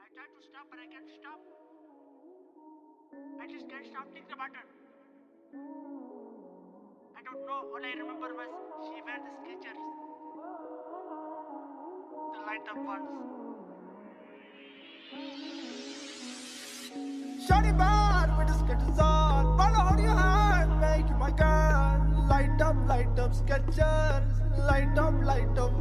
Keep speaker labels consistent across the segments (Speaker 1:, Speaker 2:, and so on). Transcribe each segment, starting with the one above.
Speaker 1: I tried to stop, but I can't stop. I just can't stop thinking about her. I don't know. All I remember was she wear the Skechers, the light up ones.
Speaker 2: Shawty bad with the Skechers on. Wanna hold your hand, make you my girl. Light up Skechers. Light up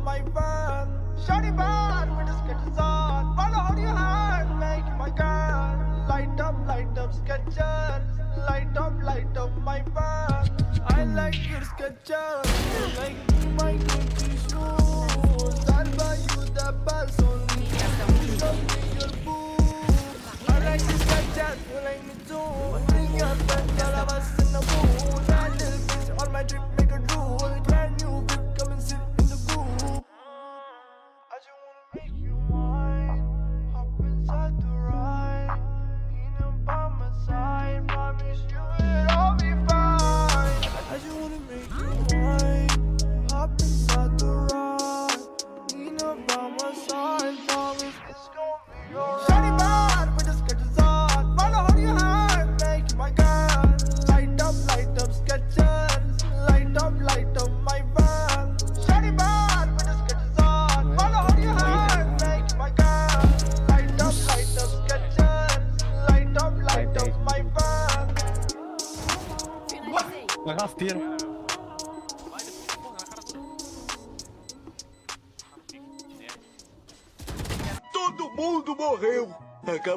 Speaker 2: my van. Shawty bad with the Skechers on. Wanna hold your hand, make you my girl. Light up Skechers. Light up my van. I like your Skechers. You like my Gucci shoes. I'll buy you the bells only. Show me your boobs. I like the Skechers. You like me too. Bring your friends, all of us in the pool. That little bitch on my drip make a drool. Brand new whip, come and sit in the group. I just wanna make you mine. Hop inside the ride. Lean up by my side. Promise you it'll all be fine. I just wanna make you mine. Hop inside the ride. Lean up by my side. Promise it's gonna be alright. Shawty bad with the Skechers on. Wanna hold your hand, make you my girl. Light up Skechers. Light up my van. Shawty bad with the Skechers on. Wanna hold your hand, make you my girl. Light up Skechers. Light up my van.
Speaker 3: Legal tiro.
Speaker 2: Todo mundo morreu. Acabou.